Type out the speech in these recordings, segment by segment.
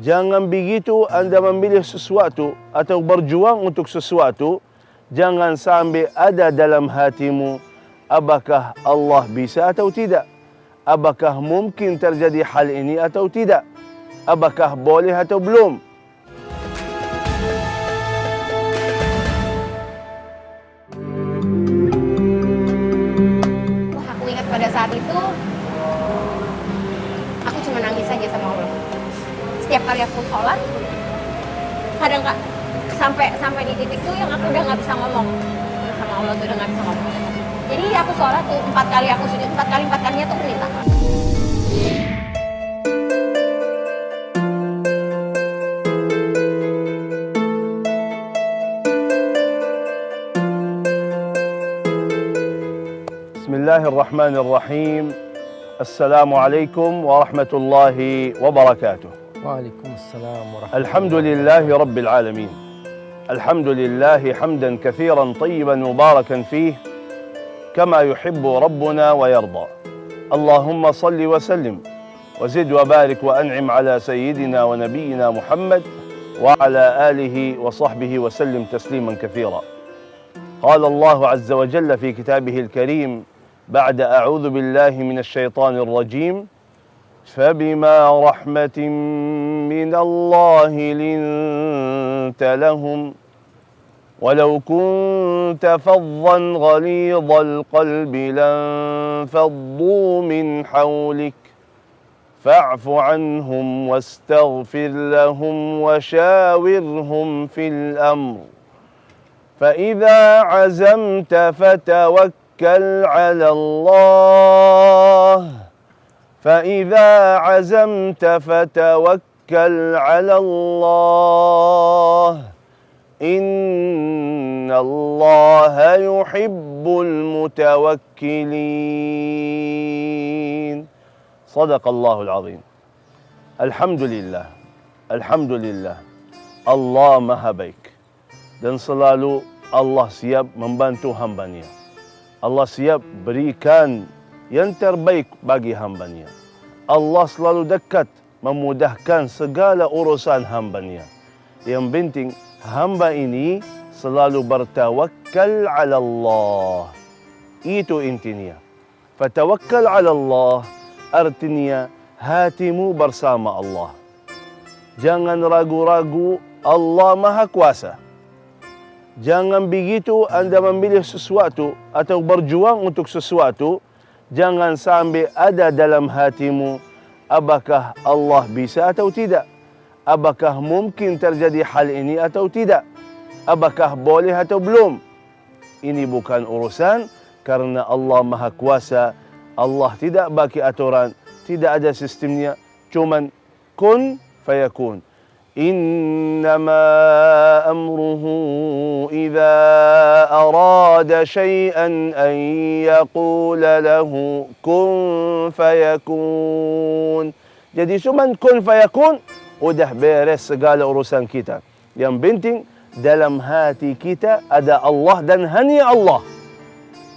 Jangan begitu Anda memilih sesuatu atau berjuang untuk sesuatu, jangan sampai ada dalam hatimu, apakah Allah bisa atau tidak? Apakah mungkin terjadi hal ini atau tidak? Apakah boleh atau belum? Wah, aku ingat pada saat itu, aku cuma nangis saja sama Allah. Setiap kali aku sholat, kadang kak sampai di titik tuh yang aku udah nggak bisa ngomong sama Allah tuh udah nggak bisa ngomong. Jadi aku sholat tuh 4 kali aku sujud, 4 kalinya tuh minta. Bismillahirrahmanirrahim. Assalamualaikum warahmatullahi wabarakatuh. Waalaikumsalam warahmatullahi Alhamdulillahi rabbil alamin. Alhamdulillahi hamdan kathiran tayyiban mubarakan fih kama yuhibbu rabbuna wa yarda. Allahumma salli wa sallim wa zid wa barik wa an'im ala sayyidina wa nabiyyina Muhammad wa ala alihi wa sahbihi wa sallim tasliman kathira. قال الله عز وجل في كتابه الكريم بعد أعوذ بالله من الشيطان الرجيم فبما رحمة من الله لنت لهم ولو كنت فظا غليظ القلب لانفضوا من حولك فاعف عنهم واستغفر لهم وشاورهم في الأمر فإذا عزمت فتوكل على الله فإذا عزمت فتوكل على الله إن الله يحب المتوكلين صدق الله العظيم. Alhamdulillah, Alhamdulillah, Allah Maha Baik. Dan selalu Allah siap membantu hambanya. Allah siap berikan yang terbaik bagi hambanya. Allah selalu dekat memudahkan segala urusan hambanya. Yang penting hamba ini selalu bertawakkal ala Allah. Itu intinya. Fatawakkal ala Allah artinya hatimu bersama Allah. Jangan ragu-ragu, Allah Maha Kuasa. Jangan begitu Anda memilih sesuatu atau berjuang untuk sesuatu, jangan sampai ada dalam hatimu, apakah Allah bisa atau tidak? Apakah mungkin terjadi hal ini atau tidak? Apakah boleh atau belum? Ini bukan urusan, karena Allah Maha Kuasa. Allah tidak bagi aturan, tidak ada sistemnya, cuman kun fayakun. إنما أمره إذا أراد شيئا أن يقول له كن فيكون. Jadi cuman kun fayakun, udah beres segala urusan kita. Yang penting dalam hati kita ada Allah dan hanya Allah.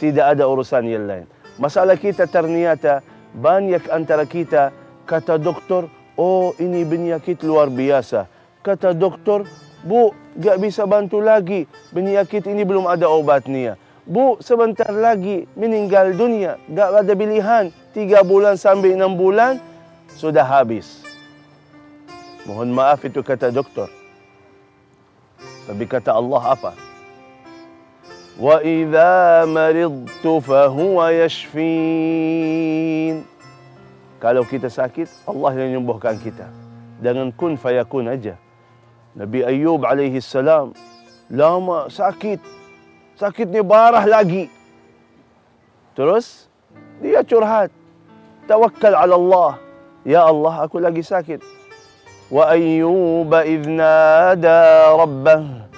Tidak ada urusan yang lain. Masalah kita ternyata banyak antara kita kata doktor, oh ini penyakit luar biasa. Kata doktor, bu, gak bisa bantu lagi. Penyakit ini belum ada obatnya. Bu, sebentar lagi meninggal dunia. Gak ada pilihan. 3 bulan sampai 6 bulan, sudah habis. Mohon maaf itu kata doktor. Tapi kata Allah apa? Wa idza maridtu fahuwa yashfin. Kalau kita sakit, Allah yang menyembuhkan kita. Dengan kun fayakun aja. Nabi Ayub alaihi salam lama sakit. Sakitnya parah lagi. Terus dia curhat. Tawakkal ala Allah. Ya Allah, aku lagi sakit. Wa Ayyub idh nada rabbah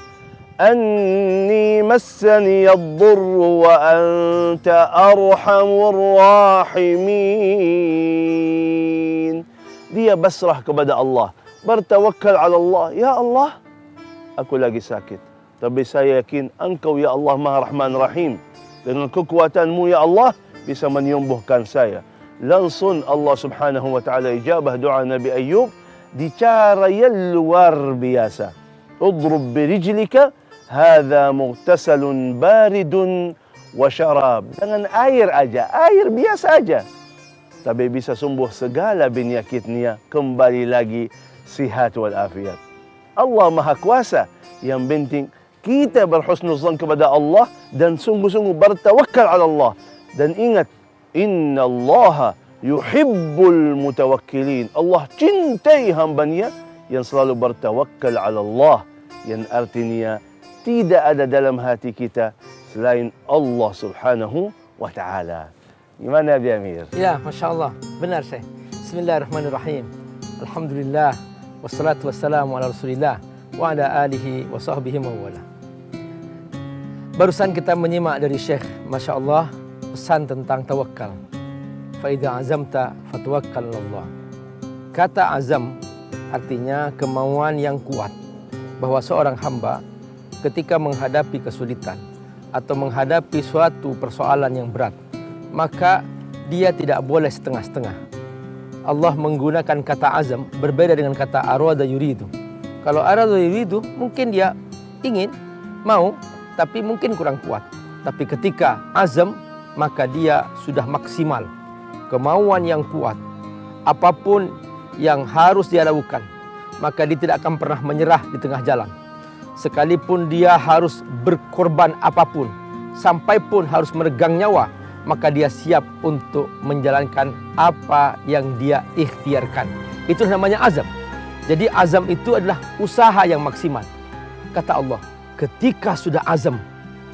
أني مسني الضر وأنت أرحم الراحمين. Dia berserah kepada Allah, bertawakal ala Allah. Ya Allah, aku lagi sakit, tapi saya yakin Engkau ya Allah Maha Rahman Rahim. Dengan kekuatanmu ya Allah bisa menyembuhkan saya. Langsung Allah Subhanahu wa taala ijabah doa Nabi Ayub di cara yang luar biasa. Udrub birijlika, hadha mughtasalun baridun wa syarab. Dengan air aja, air biasa aja. Tapi bisa sembuh segala penyakitnya, kembali lagi sihat wal afiat. Allah Maha Kuasa. Yang penting kita berhusnuzan kepada Allah dan sungguh-sungguh bertawakal ala Allah. Dan ingat, inna Allah yuhibbul mutawakkilin. Allah cintai hambanya yang selalu bertawakal ala Allah. Yang artinya tidak ada dalam hati kita selain Allah Subhanahu wa Ta'ala. Gimana Abi Amir? Ya, Masya Allah. Benar, Syekh. Bismillahirrahmanirrahim. Alhamdulillah. Wassalatu wassalamu ala Rasulillah. Wa ala alihi wa sahbihi mawala. Barusan kita menyimak dari Syekh, Masya Allah, pesan tentang tawakal. Fa'idha azamta fatawakkal Allah. Kata azam artinya kemauan yang kuat. Bahwa seorang hamba ketika menghadapi kesulitan atau menghadapi suatu persoalan yang berat, maka dia tidak boleh setengah-setengah. Allah menggunakan kata azam berbeda dengan kata arada yuridu. Kalau arada yuridu mungkin dia ingin, mau, tapi mungkin kurang kuat. Tapi ketika azam, maka dia sudah maksimal. Kemauan yang kuat, apapun yang harus dia lakukan, maka dia tidak akan pernah menyerah di tengah jalan. Sekalipun dia harus berkorban apapun, sampai pun harus meregang nyawa, maka dia siap untuk menjalankan apa yang dia ikhtiarkan. Itu namanya azam. Jadi azam itu adalah usaha yang maksimal. Kata Allah, ketika sudah azam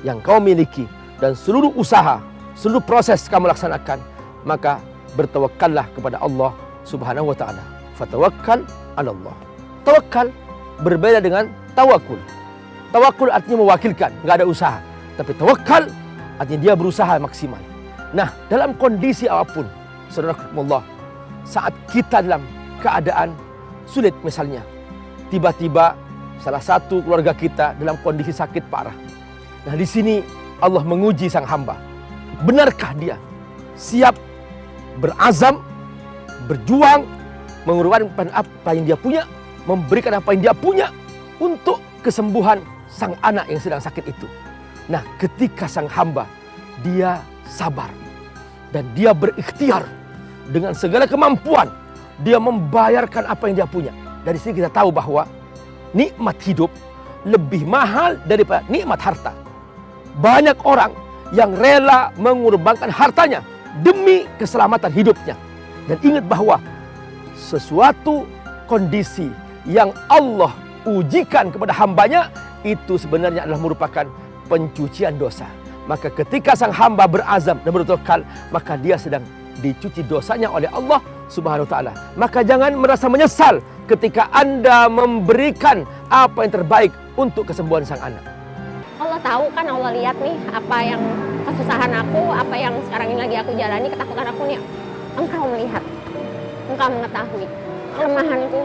yang kau miliki dan seluruh usaha, seluruh proses kamu laksanakan, maka bertawakallah kepada Allah Subhanahu wa Ta'ala. Fatawakkal ala Allah. Tawakal berbeda dengan tawakul. Tawakul artinya mewakilkan, nggak ada usaha. Tapi tawakal artinya dia berusaha maksimal. Nah, dalam kondisi apapun, saudara-saudara, saat kita dalam keadaan sulit misalnya, tiba-tiba salah satu keluarga kita dalam kondisi sakit parah. Nah, di sini Allah menguji sang hamba. Benarkah dia siap berazam, berjuang, mengorbankan apa yang dia punya, memberikan apa yang dia punya untuk kesembuhan sang anak yang sedang sakit itu. Nah, ketika sang hamba dia sabar dan dia berikhtiar dengan segala kemampuan, dia membayarkan apa yang dia punya. Dari sini kita tahu bahwa nikmat hidup lebih mahal daripada nikmat harta. Banyak orang yang rela mengorbankan hartanya demi keselamatan hidupnya. Dan ingat bahwa sesuatu kondisi yang Allah ujikan kepada hambanya itu sebenarnya adalah merupakan pencucian dosa. Maka ketika sang hamba berazam dan bertawakal, maka dia sedang dicuci dosanya oleh Allah Subhanahu wa Ta'ala. Maka jangan merasa menyesal ketika Anda memberikan apa yang terbaik untuk kesembuhan sang anak. Allah tahu kan, Allah lihat nih apa yang kesusahan aku, apa yang sekarang ini lagi aku jalani, ketakutan aku nih. Engkau melihat, engkau mengetahui kelemahanku.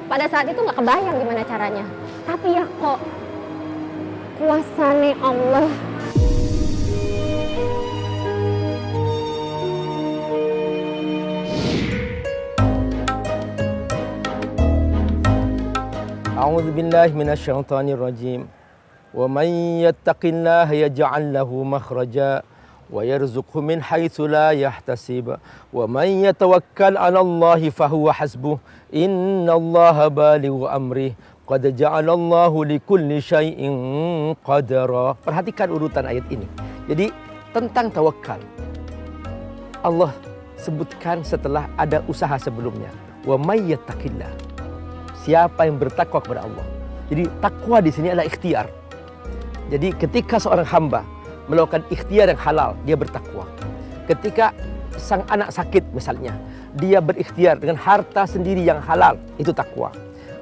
Pada saat itu nggak kebayang gimana caranya. Tapi ya kok kuasanya Allah. A'udzu billahi minasyaitonir rajim. Wa may yattaqillaha yaj'al lahu makhraja wa yarzuqhu min haitsu la yahtasib. Wa may yatawakkal 'ala Allahi fahuwa hasbuh. Innallaha balighu amrih. Qad ja'alallahu likulli syai'in qadara. Perhatikan urutan ayat ini. Jadi tentang tawakal, Allah sebutkan setelah ada usaha sebelumnya. Wa may yattaqillah. Siapa yang bertakwa kepada Allah. Jadi takwa di sini adalah ikhtiar. Jadi ketika seorang hamba melakukan ikhtiar yang halal, dia bertakwa. Ketika sang anak sakit misalnya, dia berikhtiar dengan harta sendiri yang halal, itu takwa.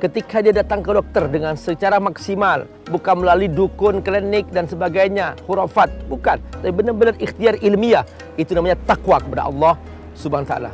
Ketika dia datang ke dokter dengan secara maksimal, bukan melalui dukun, klinik dan sebagainya, khurafat, bukan, tapi benar-benar ikhtiar ilmiah, itu namanya takwa kepada Allah Subhanahu wa Ta'ala.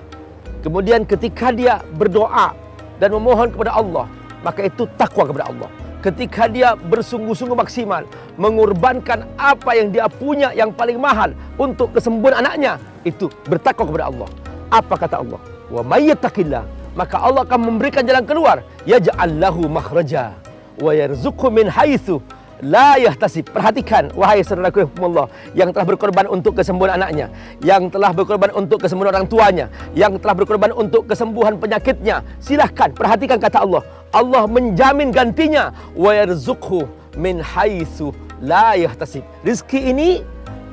Kemudian ketika dia berdoa dan memohon kepada Allah, maka itu takwa kepada Allah. Ketika dia bersungguh-sungguh maksimal mengorbankan apa yang dia punya yang paling mahal untuk kesembuhan anaknya, itu bertakwa kepada Allah. Apa kata Allah? Wa may yattaqillah, maka Allah akan memberikan jalan keluar. Yaj'al lahu makhraja wa yarzuqhu min haitsu la yahtasib. Perhatikan wahai saudaraku Allah yang telah berkorban untuk kesembuhan anaknya, yang telah berkorban untuk kesembuhan orang tuanya, yang telah berkorban untuk kesembuhan penyakitnya. Silahkan perhatikan kata Allah. Allah menjamin gantinya. Wa yarzuqhu min haitsu la yahtasib. Rizki ini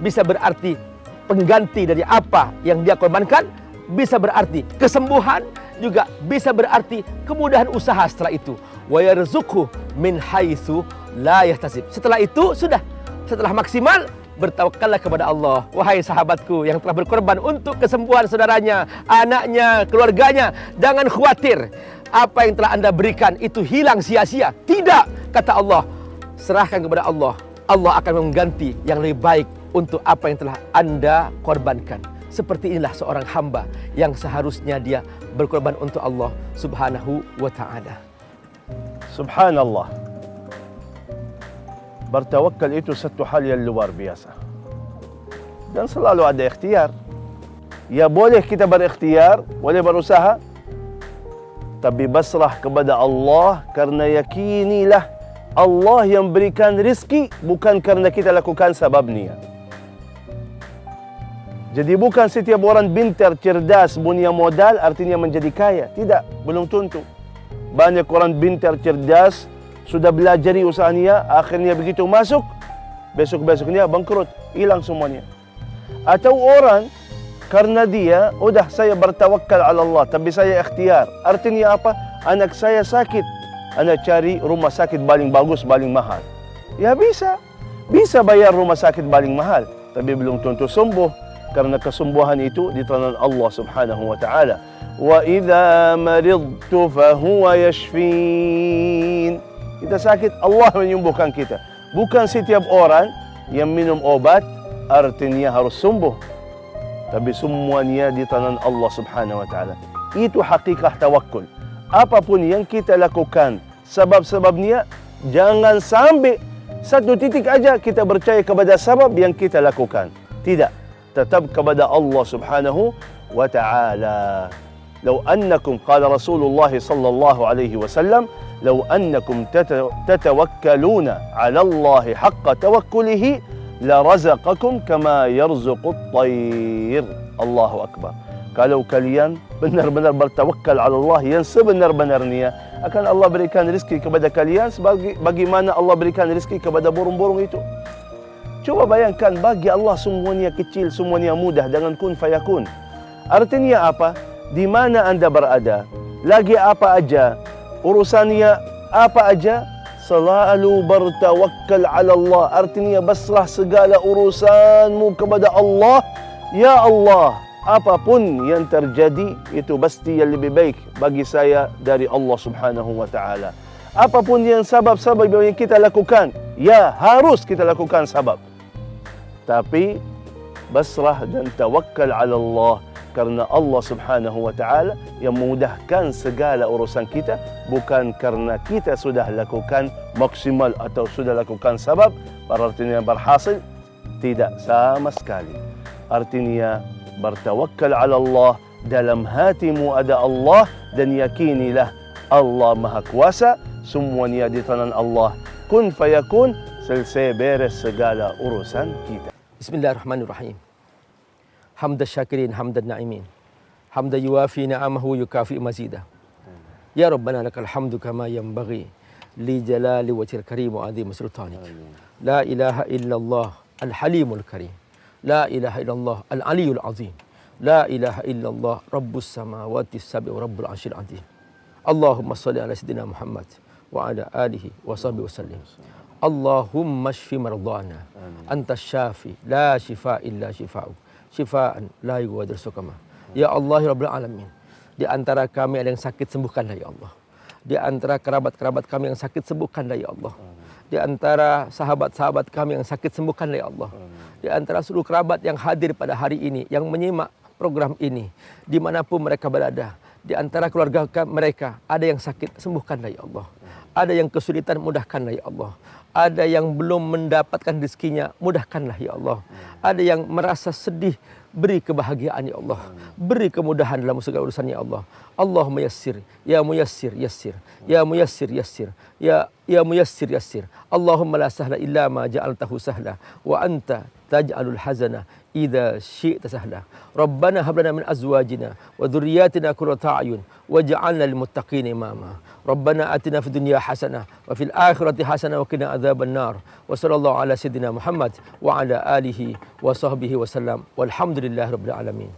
bisa berarti pengganti dari apa yang dia korbankan, bisa berarti kesembuhan, juga bisa berarti kemudahan usaha setelah itu. Wa yarzuqhu min haitsu la yahtasib. Setelah itu sudah, setelah maksimal, bertawakallah kepada Allah. Wahai sahabatku yang telah berkorban untuk kesembuhan saudaranya, anaknya, keluarganya, jangan khawatir apa yang telah Anda berikan itu hilang sia-sia. Tidak, kata Allah, serahkan kepada Allah. Allah akan mengganti yang lebih baik untuk apa yang telah Anda korbankan. Seperti inilah seorang hamba yang seharusnya dia berkorban untuk Allah Subhanahu wa ta'ala. Subhanallah. Bertawakal itu satu hal yang luar biasa. Dan selalu ada ikhtiar. Ya boleh kita berikhtiar, boleh berusaha, tapi basrah kepada Allah karena yakinilah Allah yang berikan rizki, bukan karena kita lakukan sebabnya. Jadi bukan setiap orang pintar, cerdas, punya modal artinya menjadi kaya. Tidak, belum tentu. Banyak orang pintar, cerdas, sudah belajar usahanya, akhirnya begitu masuk, besok-besoknya bangkrut, hilang semuanya. Atau orang karena dia, udah saya bertawakal ala Allah, tapi saya ikhtiar. Artinya apa? Anak saya sakit, anak cari rumah sakit paling bagus, paling mahal. Ya bisa bayar rumah sakit paling mahal, tapi belum tentu sembuh, karena kesembuhan itu di tangan Allah Subhanahu wa ta'ala. Wa idza maridtu fahuwa yashfin. Kita sakit, Allah menyembuhkan kita. Bukan setiap orang yang minum obat artinya harus sembuh, tapi semuanya di tangan Allah Subhanahu wa ta'ala. Itu hakikat tawakkul. Apapun yang kita lakukan, sebab-sebabnya, jangan sampai satu titik aja kita percaya kepada sebab yang kita lakukan. Tidak, tetap kepada Allah Subhanahu wa ta'ala. Lau annakum, qala Rasulullah sallallahu alaihi wasallam, lau annakum tatawakkaluna ala Allah haqqa tawakkulihi la razaqakum kama yarzuqut tayr. Allahu akbar. Kalau kalian benar-benar bertawakal ala Allah yang sebenar-benarnya, akan Allah berikan rezeki kepada kalian bagaimana Allah berikan rezeki kepada burung-burung itu. Coba bayangkan, bagi Allah semuanya kecil, semuanya mudah dengan kun fayakun. Artinya apa? Di mana Anda berada, lagi apa aja, urusannya apa aja, selalu bertawakal ala Allah. Artinya basrah segala urusanmu kepada Allah. Ya Allah, apapun yang terjadi itu pasti yang lebih baik bagi saya dari Allah Subhanahu wa ta'ala. Apapun yang sebab-sebab yang kita lakukan, ya harus kita lakukan sebab. Tapi basrah dan tawakal ala Allah, karena Allah Subhanahu wa ta'ala yang memudahkan segala urusan kita, bukan karena kita sudah lakukan maksimal atau sudah lakukan sebab artinya berhasil. Tidak sama sekali. Artinya bertawakal ala Allah, dalam hatimu ada Allah, dan yakinilah Allah Maha Kuasa, semuanya di tangan Allah. Kun fayakun, selesai beres segala urusan kita. Bismillahirrahmanirrahim. Hamdan syakirin, hamdan na'imin. Hamdan yuwafi ni'amahu yukafi mazidah. Ya Rabbana lakal hamdu kama yanbaghi li jalali wajhil karim wa azim sultanik. La ilaha illallah al-halimul karim. La ilaha illallah al-aliyul azim. La ilaha illallah rabbus samawati sab'i wa rabbul arsyil azim. Allahumma salli ala sayyidina Muhammad wa ala alihi wa sahbihi wa sallim. Allahumma shfi mardana. Anta syafi la shifa illa shifa'u. Shifaan la yughadiru saqama. Ya Allah ya Rabbul alamin. Di antara kami ada yang sakit, sembuhkanlah ya Allah. Di antara kerabat-kerabat kami yang sakit, sembuhkanlah ya Allah. Di antara sahabat-sahabat kami yang sakit, sembuhkanlah ya Allah. Di antara seluruh kerabat yang hadir pada hari ini, yang menyimak program ini, dimanapun mereka berada, di antara keluarga mereka ada yang sakit, sembuhkanlah ya Allah. Ada yang kesulitan, mudahkanlah ya Allah. Ada yang belum mendapatkan rezekinya, mudahkanlah ya Allah. Ada yang merasa sedih, beri kebahagiaan ya Allah. Beri kemudahan dalam segala urusan ya Allah. Allahumma yassir, ya muyassir yassir, ya muyassir yassir, ya muyassir yassir. Allahumma la sahla illa ma ja'altahu sahla wa anta taj'alul hazana idza syi'ta sahla. Rabbana hab lana min azwajina wa dhurriyyatina qurrata a'yun waj'alna lil muttaqina imama. Rabbana atina fid dunya hasanah wa fil akhirati hasanah wa qina adzaban nar. Wa sallallahu ala sayyidina Muhammad wa ala alihi wa sahbihi wasallam. Walhamdulillahirabbil alamin.